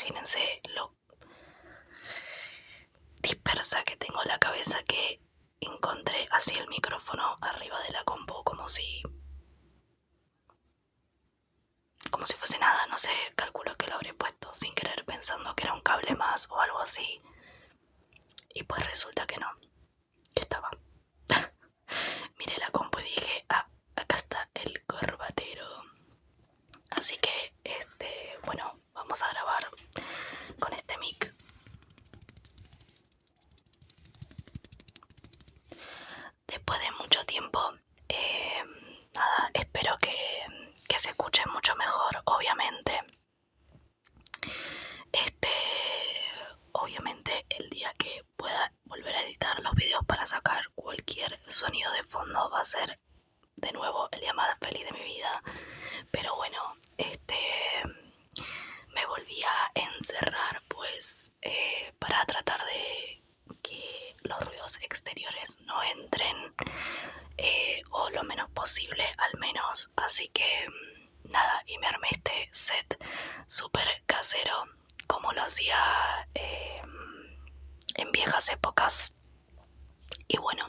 imagínense lo dispersa que tengo la cabeza, que encontré así el micrófono arriba de la compu como si fuese nada, no sé, calculo que lo habré puesto sin querer pensando que era un cable más o algo así, y pues resulta que no, que estaba. Miré la compu y dije, acá está el corbatero. Así que, bueno, vamos a grabar con este mic. Después de mucho tiempo, nada, espero que se escuche mucho mejor, obviamente. Obviamente el día que pueda volver a editar los videos para sacar cualquier sonido de fondo va a ser de nuevo el día más feliz de mi vida. Pero bueno, me volví a encerrar pues para tratar de que los ruidos exteriores no entren, o lo menos posible al menos. Así que nada, y me armé este set súper casero como lo hacía en viejas épocas. Y bueno,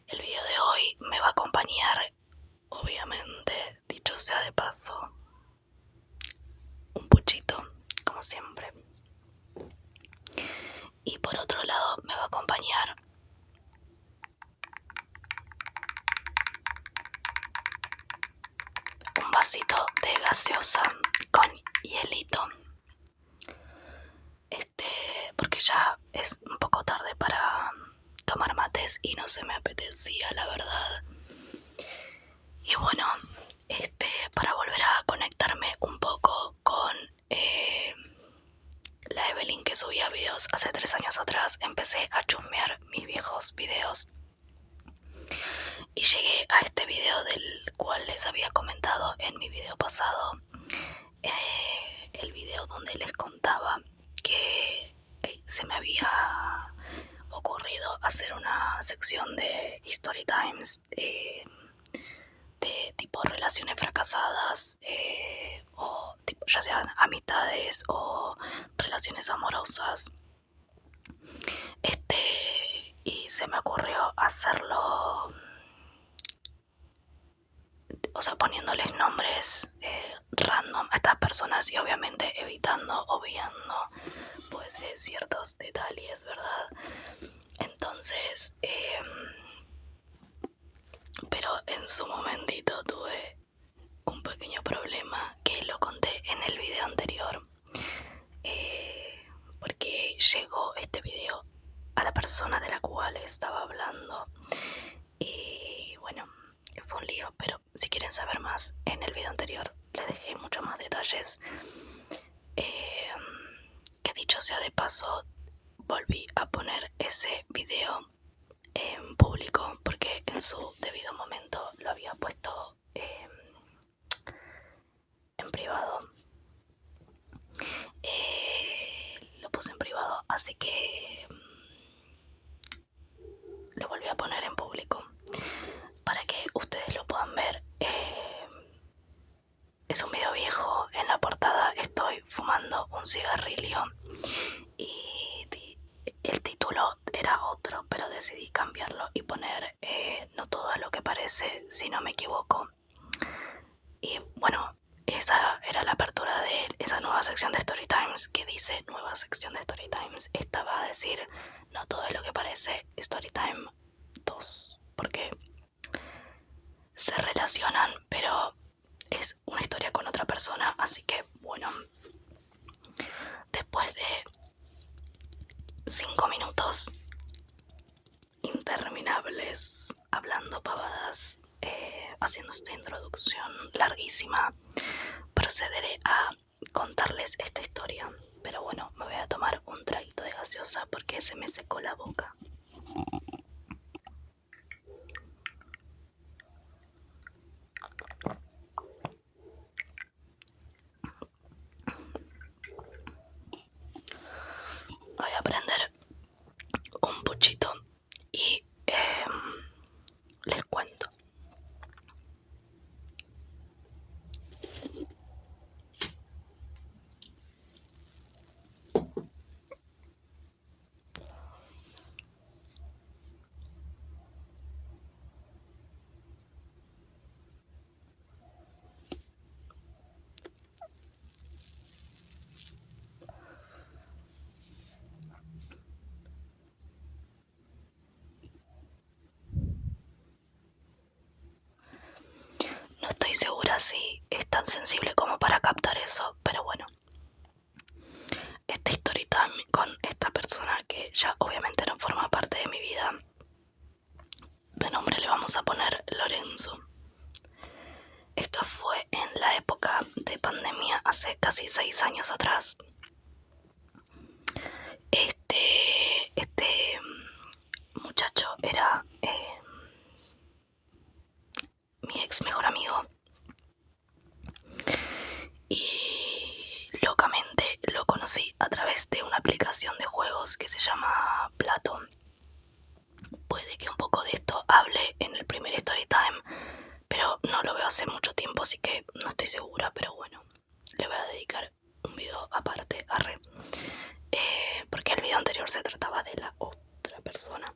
el video de hoy me va a acompañar, obviamente, dicho sea de paso, un puchito, como siempre. Y por otro lado me va a acompañar un vasito de gaseosa con hielito. Porque ya es un poco tarde para tomar mates y no se me apetecía, la verdad. Y bueno, para volver a conectarme un poco con la Evelyn que subía videos hace 3 años atrás, empecé a chusmear mis viejos videos y llegué a este video del cual les había comentado en mi video pasado, el video donde les contaba que se me había ocurrido hacer una sección de Story Times de tipo relaciones fracasadas, o tipo, ya sean amistades o relaciones amorosas. Y se me ocurrió hacerlo, o sea, poniéndoles nombres random a estas personas y obviamente evitando, obviando pues ciertos detalles, ¿verdad? Entonces, pero en su momentito tuve un pequeño problema que lo conté en el video anterior, porque llegó este video a la persona de la cual estaba hablando y bueno, fue un lío. Pero si quieren saber más, en el video anterior les dejé mucho más detalles, que dicho sea de paso volví a poner ese video en público porque en su debido momento lo había puesto en privado. Lo puse en privado, así que lo volví a poner en público para que ustedes lo puedan ver. Es un video viejo, en la portada estoy fumando un cigarrillo y el título era otro, pero decidí cambiarlo y poner no todo es lo que parece, si no me equivoco. Y bueno, esa era la apertura de esa nueva sección de Storytimes que dice nueva sección de Storytimes. Esta va a decir no todo es lo que parece, Storytime 2, porque se relacionan, pero es una historia con otra persona. Así que bueno, después de 5 minutos interminables hablando pavadas, haciendo esta introducción larguísima, procederé a contarles esta historia. Pero bueno, me voy a tomar un traguito de gaseosa porque se me secó la boca. Voy a prender un puchito y les cuento. sensible como para captar eso, pero bueno. Esta story time con esta persona que ya obviamente no forma parte de mi vida, de nombre le vamos a poner Lorenzo. Esto fue en la época de pandemia, hace casi 6 años atrás. Este muchacho era mi ex mejor amigo y locamente lo conocí a través de una aplicación de juegos que se llama Plato. Puede que un poco de esto hable en el primer story time, pero no lo veo hace mucho tiempo, así que no estoy segura, pero bueno, le voy a dedicar un video aparte a Re, porque el video anterior se trataba de la otra persona.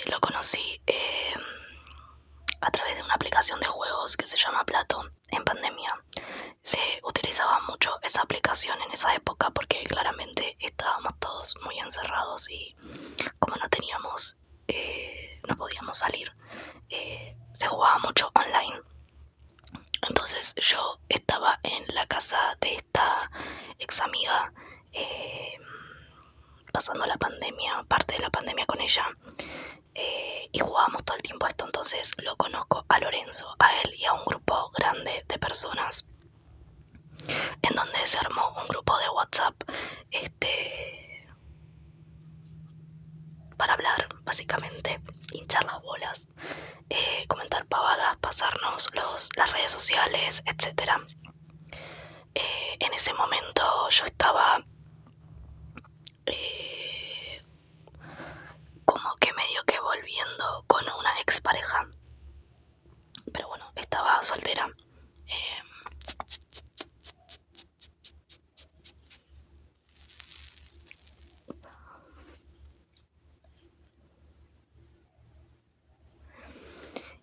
Lo conocí a través de una aplicación de juegos que se llama Plato en pandemia. Se utilizaba mucho esa aplicación en esa época porque claramente estábamos todos muy encerrados y como no teníamos, no podíamos salir, se jugaba mucho online. Entonces yo estaba en la casa de esta ex amiga, pasando la pandemia, parte de la pandemia con ella, y jugábamos todo el tiempo a esto. Entonces lo conozco a Lorenzo, a él y a un grupo grande de personas, en donde se armó un grupo de WhatsApp para hablar, básicamente, hinchar las bolas, comentar pavadas, pasarnos las redes sociales, etc. En ese momento yo estaba como que medio que volviendo con una expareja, pero bueno, estaba soltera.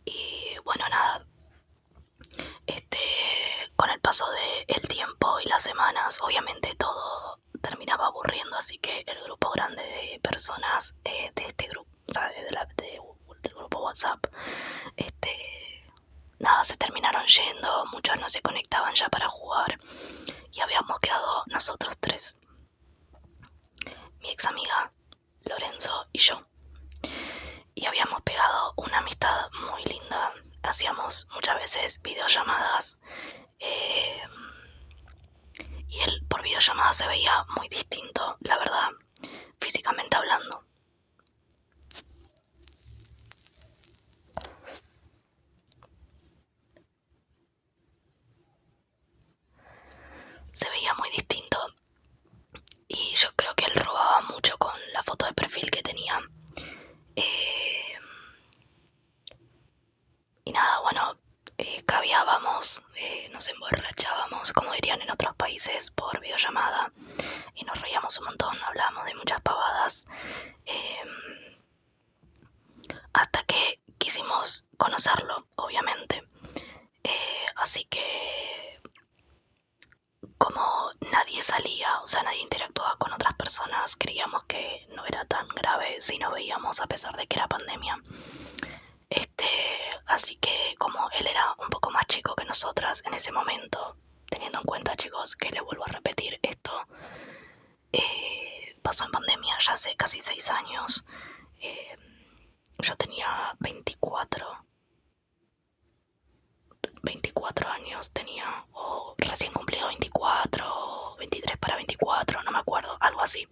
Y bueno, nada, con el paso del tiempo y las semanas, obviamente todo terminaba aburriendo, así que el grupo grande de personas de este grupo, o sea, del grupo WhatsApp, nada, se terminaron yendo, muchos no se conectaban ya para jugar y habíamos quedado nosotros tres, mi ex amiga, Lorenzo y yo. Y habíamos pegado una amistad muy linda, hacíamos muchas veces videollamadas, y él por videollamada se veía muy distinto, la verdad, físicamente hablando. Se veía muy distinto y yo creo que él robaba mucho con la foto de perfil que tenía. Y nada, bueno, caviábamos, nos emborrachábamos, como dirían en otros países, por videollamada y nos reíamos un montón, hablábamos de muchas pavadas, hasta que quisimos conocerlo, obviamente. Así que como nadie salía, o sea, nadie interactuaba con otras personas, creíamos que no era tan grave si nos veíamos a pesar de que era pandemia. Así que como él era un poco más chico que nosotras en ese momento, teniendo en cuenta, chicos, que les vuelvo a repetir, esto pasó en pandemia ya hace casi 6 años. Yo tenía 24 años tenía, o recién cumplido 24, 23 para 24, no me acuerdo, algo así.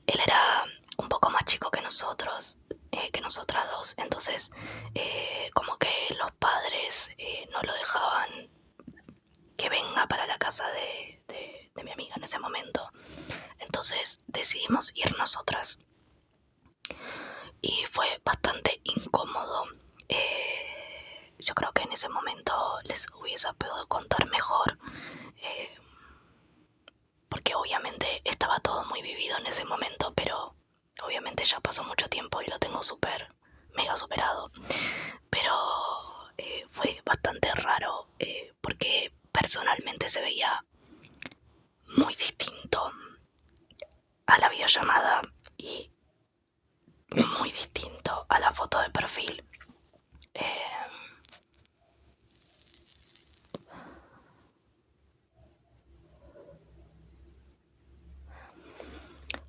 Él era un poco más chico que nosotros, que nosotras dos, entonces como que los padres no lo dejaban que venga para la casa de mi amiga en ese momento. Entonces decidimos ir nosotras y fue bastante incómodo. Yo creo que en ese momento les hubiese podido contar mejor, porque obviamente estaba todo muy vivido en ese momento, pero obviamente ya pasó mucho tiempo y lo tengo súper, mega superado. Pero fue bastante raro porque personalmente se veía muy distinto a la videollamada y muy distinto a la foto de perfil. Eh,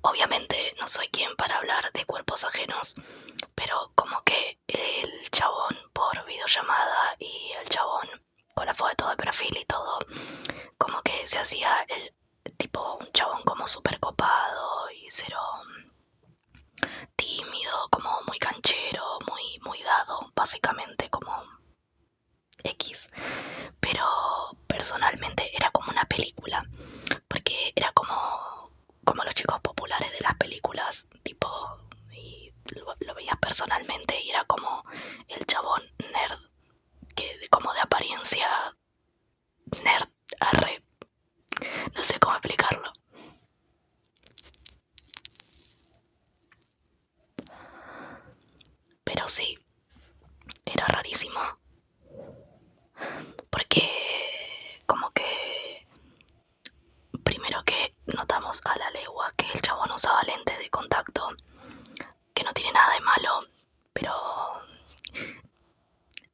Obviamente no soy quien para hablar de cuerpos ajenos, pero como que el chabón por videollamada y el chabón con la foto de perfil y todo, como que se hacía el tipo un chabón como súper copado y cero tímido, como muy canchero, muy dado, básicamente como X. Pero personalmente era como una película, porque era como los chicos populares de las películas, tipo, y lo veías personalmente y era como el chabón nerd, que como de apariencia nerd, arre, no sé cómo explicarlo. Pero sí, era rarísimo, porque como que primero que notamos a la legua que el chabón usaba lentes de contacto, que no tiene nada de malo, pero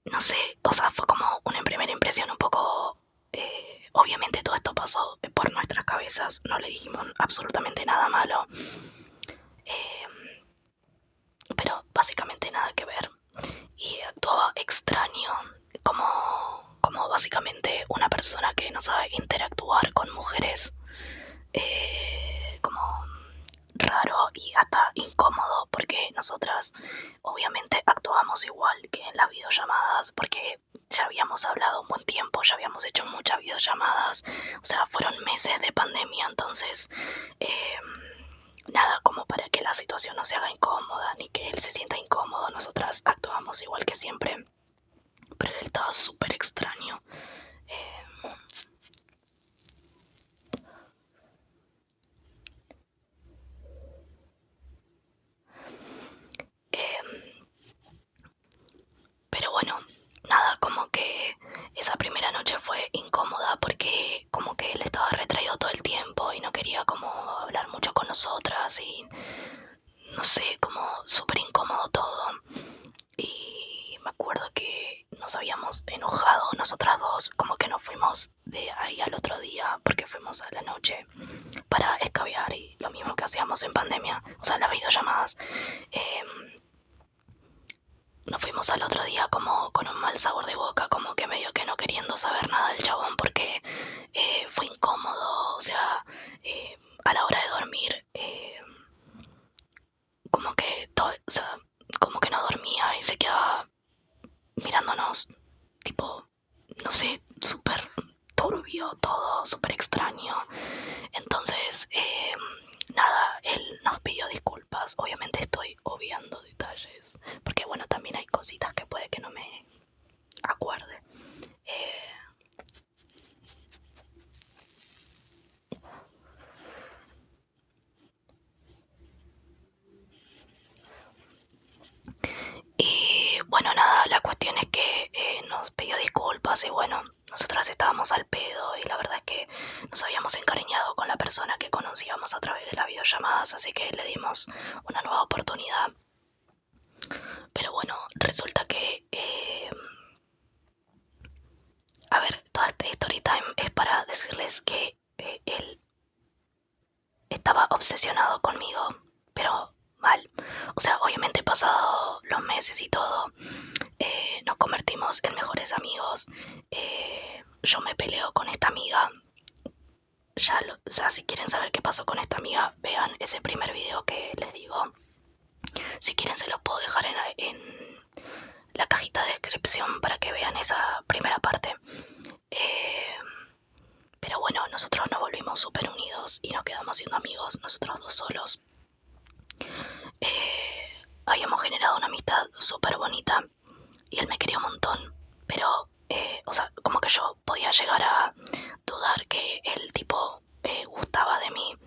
no sé, o sea, fue como una primera impresión un poco... obviamente todo esto pasó por nuestras cabezas, no le dijimos absolutamente nada malo, pero básicamente nada que ver. Y actuaba extraño, como básicamente una persona que no sabe interactuar con mujeres, como raro y hasta incómodo, porque nosotras obviamente actuamos igual que en las videollamadas, porque ya habíamos hablado un buen tiempo, ya habíamos hecho muchas videollamadas, o sea, fueron meses de pandemia, entonces nada como para que la situación no se haga incómoda ni que él se sienta incómodo. Nosotras actuamos igual que siempre, pero él estaba súper extraño. eh, eh, pero bueno, nada, como que esa primera noche fue incómoda porque como que él estaba retraído todo el tiempo y no quería como hablar mucho con nosotras y no sé, como súper incómodo todo. Y me acuerdo que nos habíamos enojado nosotras dos, como que nos fuimos de ahí al otro día porque fuimos a la noche para escabiar y lo mismo que hacíamos en pandemia, o sea, las videollamadas. Eh, Nos fuimos al otro día como con un mal sabor de boca, como que medio que no queriendo saber nada del chabón porque fue incómodo, o sea, a la hora de dormir, como que todo, o sea, como que no dormía y se quedaba mirándonos, tipo, no sé, súper turbio todo, súper extraño. Entonces, nada, él nos pidió disculpas. Obviamente estoy obviando detalles, porque bueno, también hay cositas que puede que no me acuerde. Eh, y bueno, nada, la cuestión es que nos pidió disculpas y bueno, nosotras estábamos al pedo y la verdad es que nos habíamos encariñado con la persona que conocíamos a través de las videollamadas, así que le dimos una nueva oportunidad. Pero bueno, resulta que, a ver, toda este story time es para decirles que él estaba obsesionado conmigo, pero mal. O sea, obviamente pasado los meses y todo, nos convertimos en mejores amigos. Yo me peleo con esta amiga. O sea, si quieren saber qué pasó con esta amiga, vean ese primer video que les digo. Si quieren se los puedo dejar en la cajita de descripción para que vean esa primera parte. Eh, pero bueno, nosotros nos volvimos súper unidos y nos quedamos siendo amigos, nosotros dos solos. Habíamos generado una amistad súper bonita y él me quería un montón, pero, o sea, como que yo podía llegar a dudar que el tipo gustaba de mí,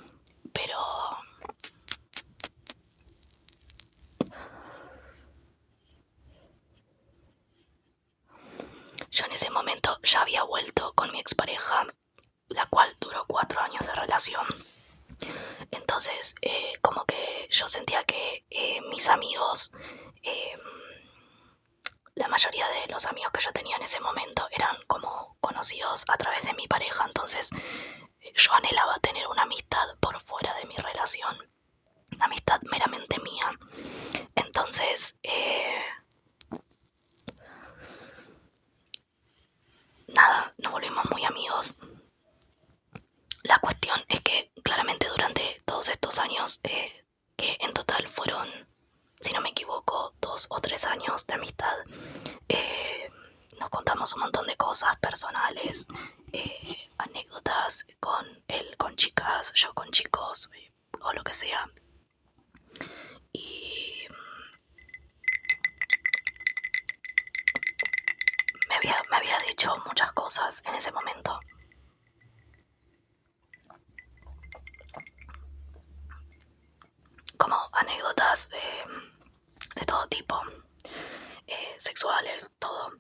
pero yo en ese momento ya había vuelto con mi expareja, la cual duró 4 años de relación. Entonces, como que yo sentía que mis amigos, eh, la mayoría de los amigos que yo tenía en ese momento eran como conocidos a través de mi pareja. Entonces, yo anhelaba tener una amistad por fuera de mi relación, una amistad meramente mía. Entonces, nada, nos volvimos muy amigos. La cuestión es que claramente durante todos estos años, que en total fueron, si no me equivoco, 2 o 3 años de amistad, nos contamos un montón de cosas personales, anécdotas con él, con chicas, yo con chicos, o lo que sea. Y me había dicho muchas cosas en ese momento. Como anécdotas de todo tipo, sexuales, todo.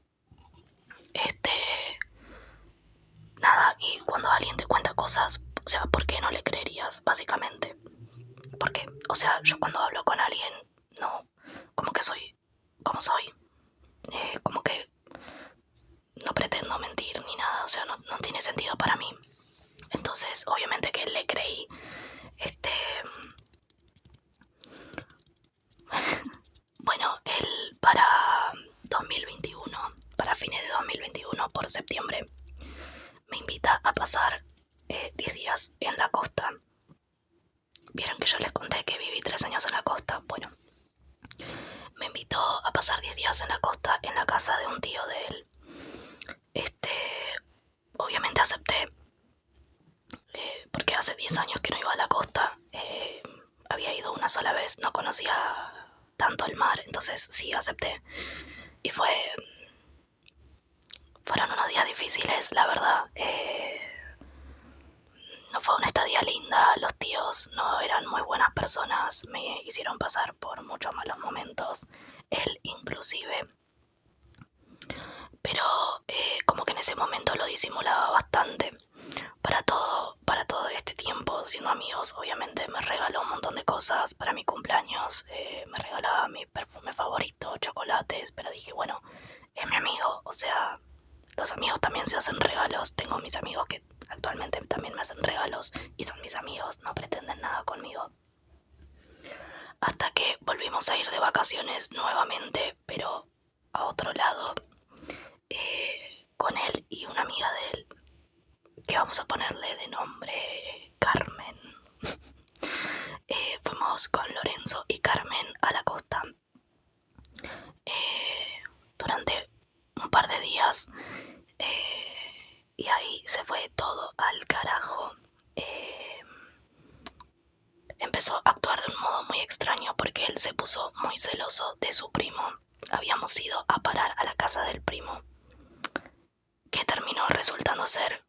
Nada, y cuando alguien te cuenta cosas, o sea, ¿por qué no le creerías, básicamente? Porque, o sea, yo cuando hablo con alguien, no, como que soy como soy. Como que no pretendo mentir ni nada, o sea, no tiene sentido para mí. Entonces, obviamente que le creí. Bueno, él para 2021, para fines de 2021, por septiembre, me invita a pasar 10 días en la costa. Vieron que yo les conté que viví 3 años en la costa. Bueno, me invitó a pasar 10 días en la costa en la casa de un tío de él. Obviamente acepté, porque hace 10 años que no iba a la costa. Había ido una sola vez, no conocía tanto el mar, entonces sí acepté. Y fueron unos días difíciles, la verdad. No fue una estadía linda, los tíos no eran muy buenas personas, me hicieron pasar por muchos malos momentos, él inclusive. Pero como que en ese momento lo disimulaba bastante. Para todo este tiempo siendo amigos, obviamente me regaló un montón de cosas para mi cumpleaños. Me regalaba mi perfume favorito, chocolates, pero dije, bueno, es mi amigo, o sea, los amigos también se hacen regalos. Tengo mis amigos que actualmente también me hacen regalos y son mis amigos, no pretenden nada conmigo. Hasta que volvimos a ir de vacaciones nuevamente, pero a otro lado, con él y una amiga de él, que vamos a ponerle de nombre Carmen. Fuimos con Lorenzo y Carmen a la costa durante un par de días, y ahí se fue todo al carajo. Empezó a actuar de un modo muy extraño porque él se puso muy celoso de su primo. Habíamos ido a parar a la casa del primo, que terminó resultando ser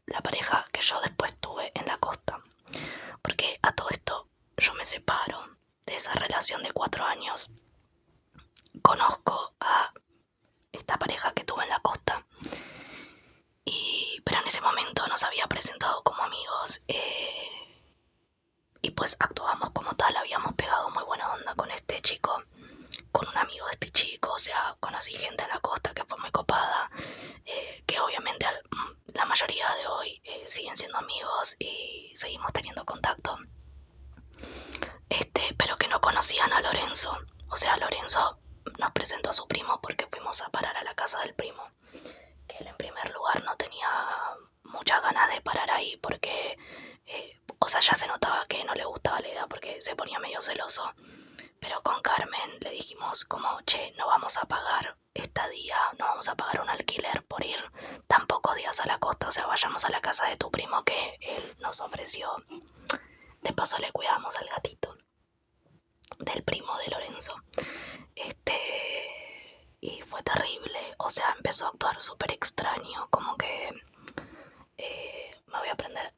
la pareja que yo después tuve en la costa. Porque a todo esto yo me separo de esa relación de 4 años. Conozco a esta pareja que tuve en la costa, pero en ese momento nos había presentado como amigos, y pues actuamos como tal. Habíamos pegado muy buena onda con este chico, con un amigo de este chico. O sea, conocí gente en la costa que fue muy copada, que obviamente la mayoría de hoy siguen siendo amigos y seguimos teniendo contacto, pero que no conocían a Lorenzo. O sea, Lorenzo nos presentó a su primo porque fuimos a parar a la casa del primo, que él en primer lugar no tenía muchas ganas de parar ahí porque, o sea, ya se notaba que no le gustaba la idea porque se ponía medio celoso. Pero con Carmen le dijimos como, che, no vamos a pagar estadía, no vamos a pagar un alquiler por ir tan pocos días a la costa. O sea, vayamos a la casa de tu primo que él nos ofreció. De paso le cuidamos al gatito del primo de Lorenzo. Y fue terrible. O sea, empezó a actuar súper extraño, como que me voy a prender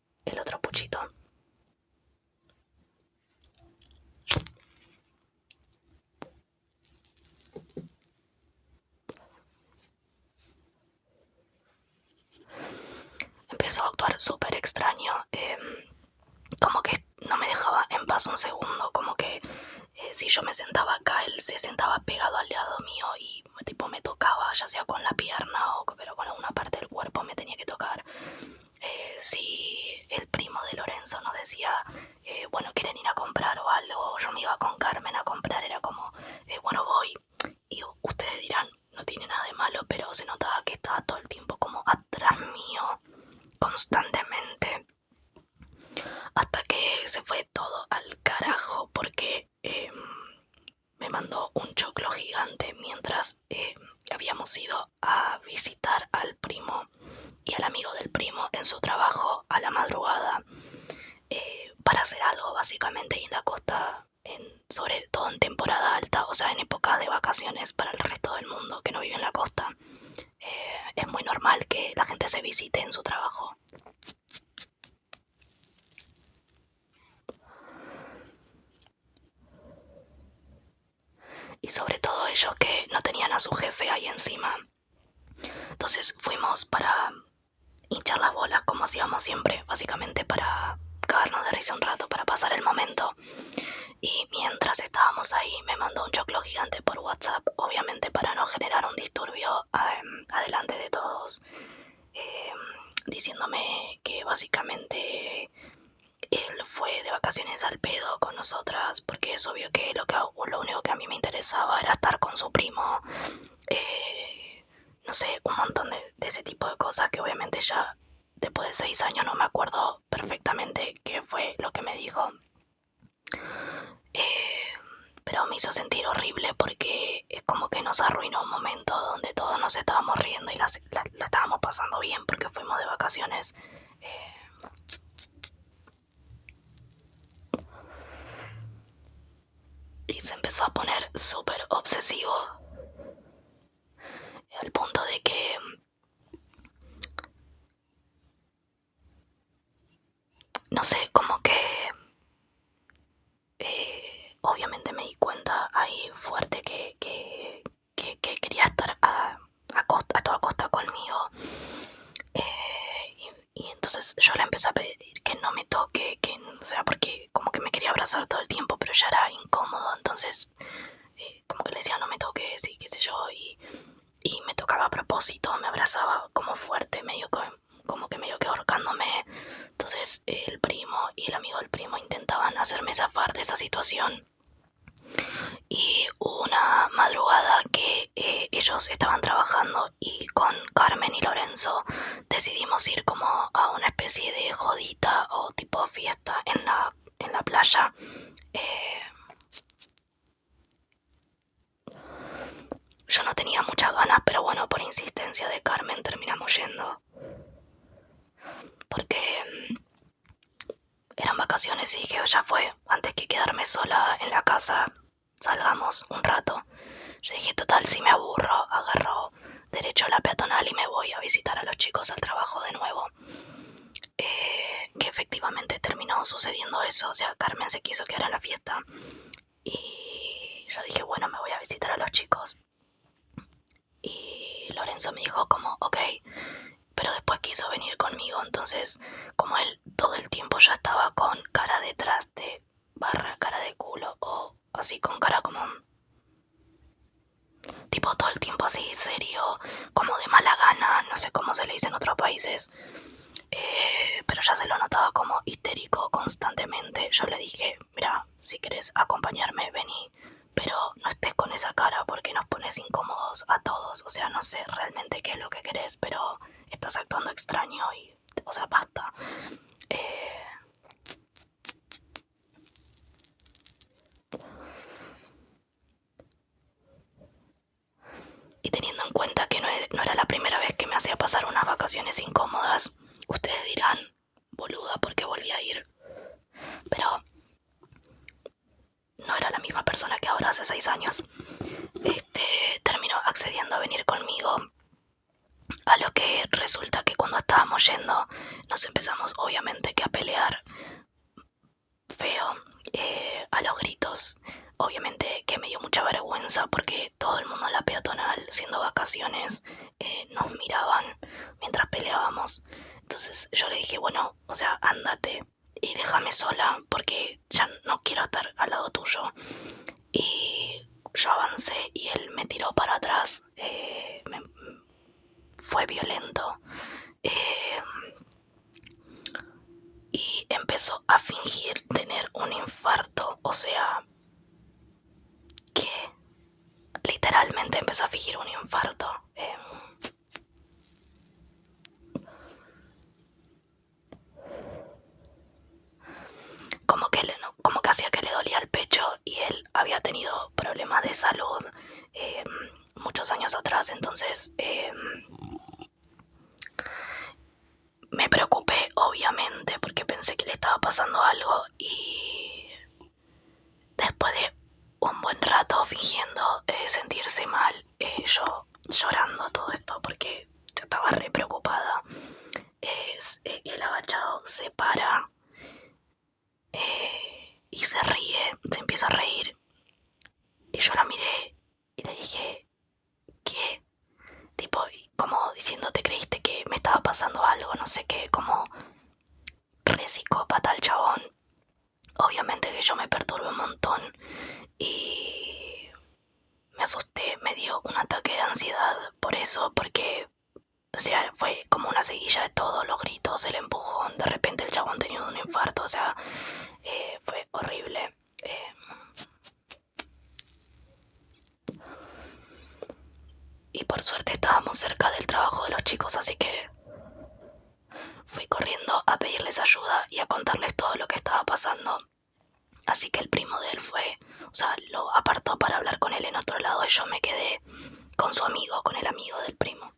empezó a actuar súper extraño, como que no me dejaba en paz un segundo, como que si yo me sentaba acá, él se sentaba pegado al lado mío y tipo me tocaba, ya sea con la pierna o pero con alguna parte del cuerpo me tenía que tocar. Si el primo de Lorenzo nos decía, bueno, quieren ir a comprar o algo, yo me iba con Carmen a comprar, era como, bueno, voy. Y ustedes dirán, no tiene nada de malo, pero se notaba que estaba todo el tiempo como atrás mío, constantemente. Hasta que se fue todo al carajo porque me mandó un choclo gigante mientras habíamos ido a visitar al primo y al amigo del primo en su trabajo a la madrugada, para hacer algo básicamente, y en la costa, sobre todo en temporada alta, o sea, en épocas de vacaciones para el resto del mundo que no vive en la costa, es muy normal que la gente se visite en su trabajo. Y sobre todo ellos que no tenían a su jefe ahí encima. Entonces fuimos para hinchar las bolas como hacíamos siempre, básicamente para cagarnos de risa un rato, para pasar el momento. Y mientras estábamos ahí me mandó un choclo gigante por WhatsApp, obviamente para no generar un disturbio adelante de todos, diciéndome que básicamente él fue de vacaciones al pedo con nosotras, porque es obvio que lo único que a mí me interesaba era estar con su primo. No sé, un montón de ese tipo de cosas que obviamente ya después de 6 años no me acuerdo perfectamente qué fue lo que me dijo. Pero me hizo sentir horrible porque es como que nos arruinó un momento donde todos nos estábamos riendo y la estábamos pasando bien porque fuimos de vacaciones. Y se empezó a poner súper obsesivo, al punto de que no sé, como que obviamente me di cuenta ahí fuerte que quería estar a toda costa conmigo. Y entonces yo le empecé a pedir que no me toque, o sea, porque como que me quería abrazar todo el tiempo, pero ya era incómodo. Entonces como que le decía no me toques y qué sé yo, y me tocaba a propósito, me abrazaba como fuerte, como que medio que ahorcándome. Entonces el primo y el amigo del primo intentaban hacerme zafar de esa situación. Y hubo una madrugada que ellos estaban trabajando y con Carmen y Lorenzo decidimos ir como a una especie de jodita o tipo fiesta en la playa. Yo no tenía muchas ganas, pero bueno, por insistencia de Carmen terminamos yendo. Porque eran vacaciones y dije, ya fue, antes que quedarme sola en la casa, salgamos un rato. Yo dije, total, si me aburro, agarro derecho a la peatonal y me voy a visitar a los chicos al trabajo de nuevo. Que efectivamente terminó sucediendo eso, o sea, Carmen se quiso quedar en la fiesta. Y yo dije, bueno, me voy a visitar a los chicos. Y Lorenzo me dijo como, ok, pero después quiso venir conmigo, entonces como él todo el tiempo ya estaba con cara de traste barra cara de culo o así con cara como tipo todo el tiempo así serio, como de mala gana, no sé cómo se le dice en otros países, pero ya se lo notaba como histérico constantemente. Yo le dije, mira, si querés acompañarme, vení, pero no estés con esa cara porque nos pones incómodos a todos. O sea, no sé realmente qué es lo que querés, pero estás actuando extraño y, o sea, basta. Y teniendo en cuenta que no era la primera vez que me hacía pasar unas vacaciones incómodas, ustedes dirán, boluda, ¿por qué volví a ir? Pero no era la misma persona que ahora hace 6 años. Terminó accediendo a venir conmigo, a lo que resulta que cuando estábamos yendo nos empezamos obviamente que a pelear feo, a los gritos, Obviamente que me dio mucha vergüenza porque todo el mundo en la peatonal, siendo vacaciones, nos miraban mientras peleábamos. Entonces yo le dije, bueno, o sea, ándate y déjame sola porque ya no quiero estar al lado tuyo. Y yo avancé y él me tiró para atrás. Fue violento. Eh, y empezó a fingir tener un infarto. O sea, que literalmente empezó a fingir un infarto. Como que hacía que le dolía el pecho y él había tenido problemas de salud eh, muchos años atrás. Entonces me preocupé, obviamente, porque pensé que le estaba pasando algo. Y después de un buen rato fingiendo sentirse mal, yo llorando todo esto porque yo estaba re preocupada, el agachado se para y se ríe, se empieza a reír. Y yo la miré y le dije, ¿qué? Tipo, como diciendo, ¿te creíste que me estaba pasando algo? No sé qué, como re psicópata el chabón. Obviamente que yo me perturbé un montón y me asusté, me dio un ataque de ansiedad por eso, porque, o sea, fue como una seguilla de todos los gritos, el empujón, de repente el chabón teniendo un infarto, o sea, fue horrible. Y por suerte estábamos cerca del trabajo de los chicos, así que fui corriendo a pedirles ayuda y a contarles todo lo que estaba pasando. Así que el primo de él fue, o sea, lo apartó para hablar con él en otro lado y yo me quedé con su amigo, con el amigo del primo,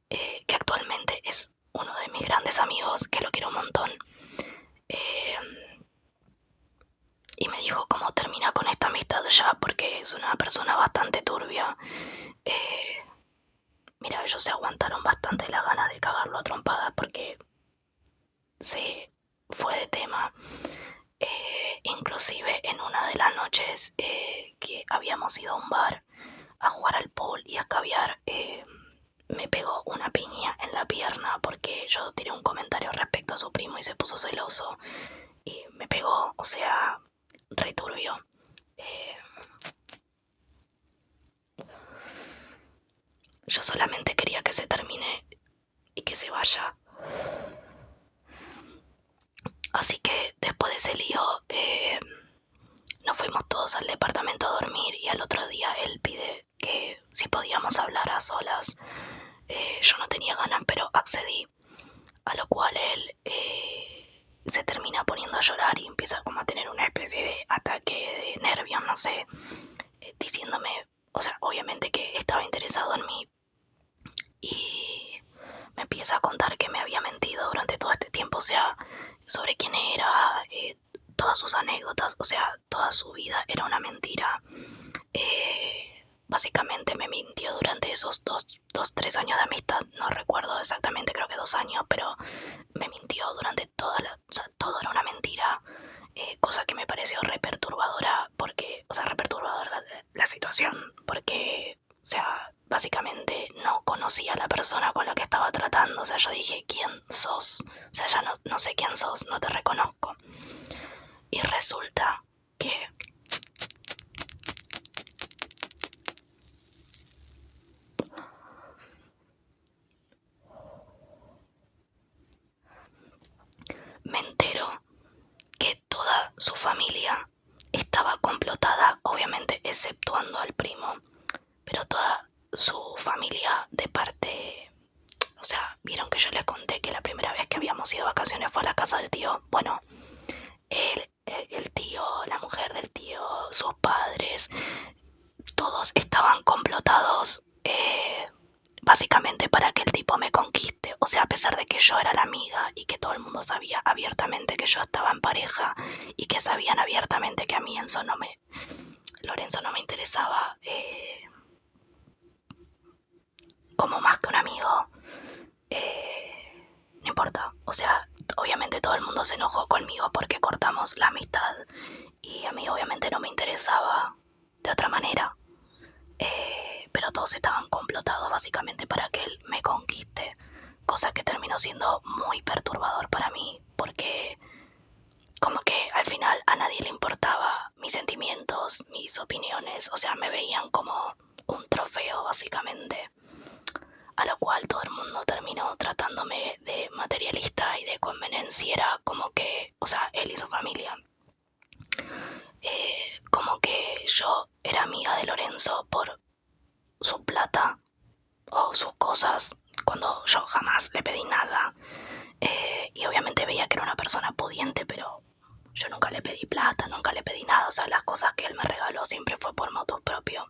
que actualmente es uno de mis grandes amigos, que lo quiero un montón. Eh, y me dijo cómo termina con esta amistad ya, porque es una persona bastante turbia. Eh, Mira, ellos se aguantaron bastante las ganas de cagarlo a trompadas porque se fue de tema. Inclusive en una de las noches que habíamos ido a un bar a jugar al pool y a escabiar, me pegó una piña en la pierna porque yo tiré un comentario respecto a su primo y se puso celoso y me pegó, o sea, returbio. Yo solamente quería que se termine y que se vaya. Así que después de ese lío, nos fuimos todos al departamento a dormir y al otro día él pide que si podíamos hablar a solas. Yo no tenía ganas, pero accedí, a lo cual él se termina poniendo a llorar y empieza como a tener una especie de ataque de nervios, no sé, diciéndome, o sea, obviamente que estaba interesado en mí y me empieza a contar que me había mentido durante todo este tiempo, o sea, sobre quién era, todas sus anécdotas, o sea, toda su vida era una mentira. Básicamente me mintió durante esos 3 años de amistad, no recuerdo exactamente, creo que 2 años, pero me mintió durante o sea, todo era una mentira, cosa que me pareció re perturbadora, porque, o sea, re perturbadora la situación, porque, o sea, básicamente no conocía a la persona con la que estaba tratando, o sea, yo dije, ¿quién sos? O sea, ya no sé quién sos, no te reconozco. Y resulta que me entero que toda su familia estaba complotada, obviamente exceptuando al primo, pero toda su familia de parte, o sea, vieron que yo les conté que la primera vez que habíamos ido de vacaciones fue a la casa del tío. Bueno, el tío, la mujer del tío, sus padres, todos estaban complotados, básicamente para que el tipo me conquiste. O sea, a pesar de que yo era la amiga y que todo el mundo sabía abiertamente que yo estaba en pareja y que sabían abiertamente que a mí Lorenzo no me interesaba como más que un amigo, no importa. O sea, obviamente todo el mundo se enojó conmigo porque cortamos la amistad y a mí obviamente no me interesaba otra manera. Pero todos estaban complotados básicamente para que él me conquiste, cosa que terminó siendo muy perturbador para mí, porque como que al final a nadie le importaba mis sentimientos, mis opiniones, o sea, me veían como un trofeo básicamente, a lo cual todo el mundo terminó tratándome de materialista y de convenenciera, como que, o sea, él y su familia, como que yo era amiga de Lorenzo por su plata o sus cosas, cuando yo jamás le pedí nada. Y obviamente veía que era una persona pudiente, pero yo nunca le pedí plata, nunca le pedí nada. O sea, las cosas que él me regaló siempre fue por motus propio.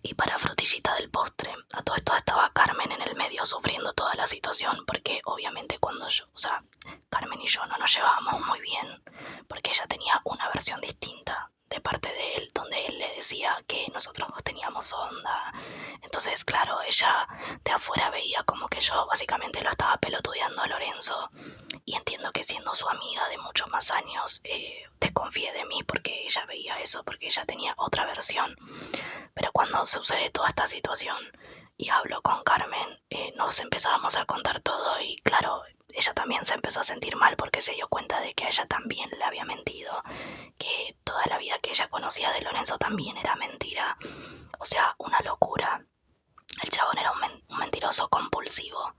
Y para frutillita del postre, a todo esto estaba Carmen en el medio sufriendo toda la situación, porque obviamente cuando yo, o sea, Carmen y yo no nos llevábamos muy bien, porque ella tenía una versión distinta de parte de él, donde él le decía que nosotros dos teníamos onda. Entonces, claro, ella de afuera veía como que yo básicamente lo estaba pelotudeando a Lorenzo, y entiendo que siendo su amiga de muchos más años, desconfíe de mí porque ella veía eso, porque ella tenía otra versión. Pero cuando sucede toda esta situación y hablo con Carmen, nos empezábamos a contar todo y claro, ella también se empezó a sentir mal porque se dio cuenta de que a ella también le había mentido, que toda la vida que ella conocía de Lorenzo también era mentira. O sea, una locura. El chabón era un mentiroso compulsivo.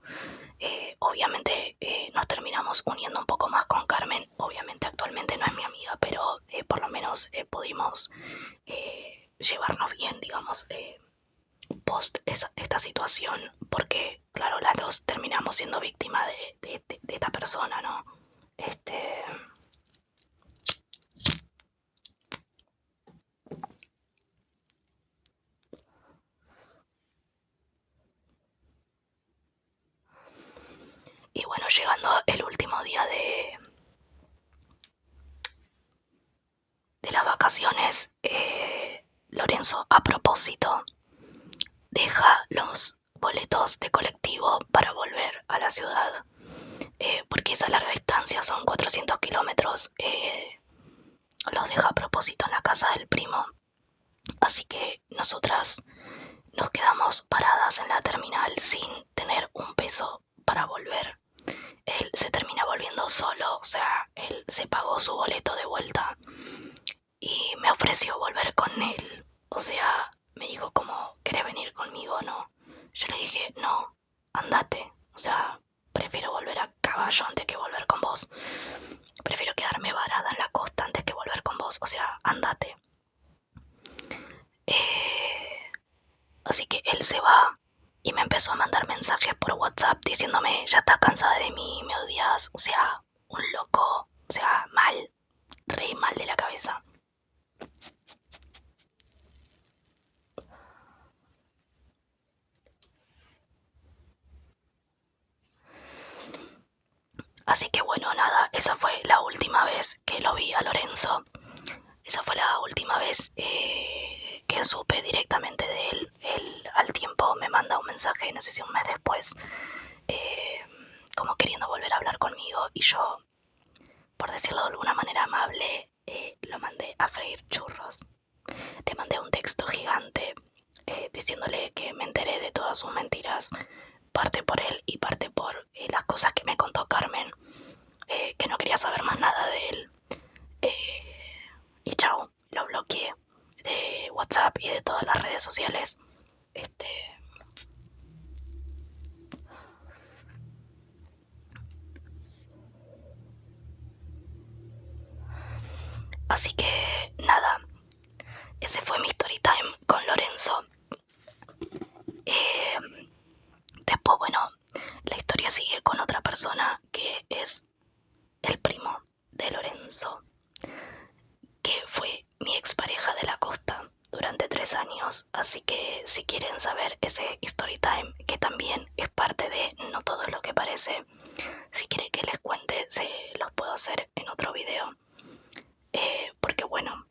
Obviamente nos terminamos uniendo un poco más con Carmen. Obviamente actualmente no es mi amiga, pero por lo menos pudimos llevarnos bien, digamos, post esta situación, porque claro, las dos terminamos siendo víctimas de esta persona, ¿no? Y bueno, llegando el último día de las vacaciones, Lorenzo, a propósito, deja los boletos de colectivo para volver a la ciudad, porque esa larga distancia son 400 kilómetros, los deja a propósito en la casa del primo. Así que nosotras nos quedamos paradas en la terminal sin tener un peso para volver. Él se termina volviendo solo, o sea, él se pagó su boleto de vuelta y me ofreció volver con él. O sea, me dijo como, ¿querés venir conmigo o no? Yo le dije, no, andate. O sea, prefiero volver a caballo antes que volver con vos. Prefiero quedarme varada en la costa antes que volver con vos. O sea, andate. Así que él se va y me empezó a mandar mensajes por WhatsApp diciéndome, ya estás cansada de mí, me odias. O sea, un loco, o sea, mal, re mal de la cabeza. Así que bueno, nada, esa fue la última vez que lo vi a Lorenzo. Esa fue la última vez que supe directamente de él. Él al tiempo me manda un mensaje, no sé si un mes después, como queriendo volver a hablar conmigo. Y yo, por decirlo de alguna manera amable, lo mandé a freír churros. Le mandé un texto gigante diciéndole que me enteré de todas sus mentiras, parte por él y parte por las cosas que me contó Carmen, que no quería saber más nada de él. Y chao, lo bloqueé de WhatsApp y de todas las redes sociales. Así que nada, ese fue mi story time con Lorenzo. Después, bueno, la historia sigue con otra persona que es el primo de Lorenzo, que fue mi expareja de la costa durante 3 años. Así que si quieren saber ese story time, que también es parte de No Todo Es Lo Que Parece, si quieren que les cuente, se los puedo hacer en otro video. Porque bueno,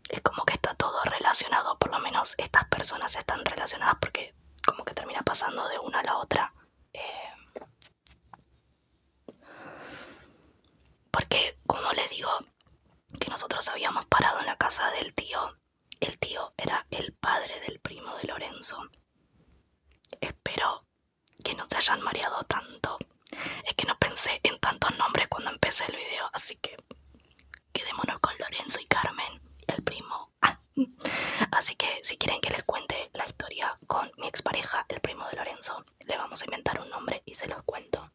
es como que está todo relacionado, por lo menos estas personas están relacionadas porque como que termina pasando de una a la otra. Porque, como les digo, que nosotros habíamos parado en la casa del tío. El tío era el padre del primo de Lorenzo. Espero que no se hayan mareado tanto. Es que no pensé en tantos nombres cuando empecé el video, así que quedémonos con Lorenzo y Carmen, el primo. Así que si quieren que les cuente la historia con mi expareja, el primo de Lorenzo, le vamos a inventar un nombre y se los cuento.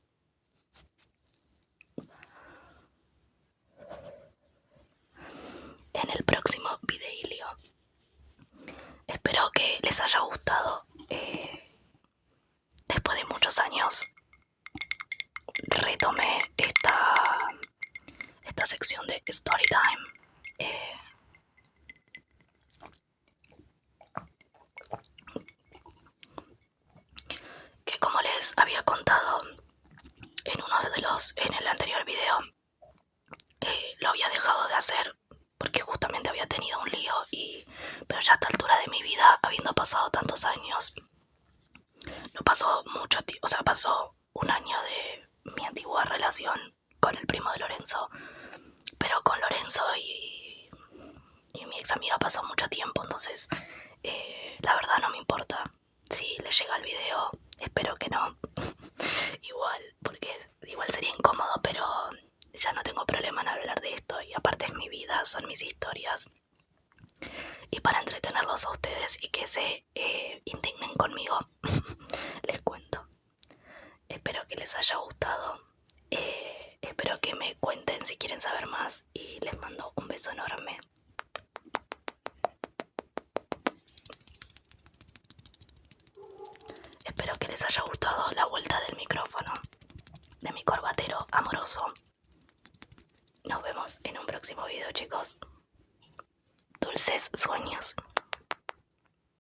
En el próximo videilio. Espero que les haya gustado. Después de muchos años retomé esta sección de Storytime. Que como les había contado en el anterior video, lo había dejado de hacer porque justamente había tenido un lío, pero ya a esta altura de mi vida, habiendo pasado tantos años, no pasó mucho tiempo, o sea, pasó un año de mi antigua relación con el primo de Lorenzo, pero con Lorenzo y mi ex amiga pasó mucho tiempo, entonces la verdad no me importa si les llega el video, espero que no. Igual, porque igual sería incómodo, pero ya no tengo problema en hablar de esto, y aparte es mi vida, son mis historias, y para entretenerlos a ustedes y que se indignen conmigo, les cuento. Espero que les haya gustado, espero que me cuenten si quieren saber más, y les mando un beso enorme. Espero que les haya gustado la vuelta del micrófono de mi corbatero amoroso. Nos vemos en un próximo video, chicos. Dulces sueños.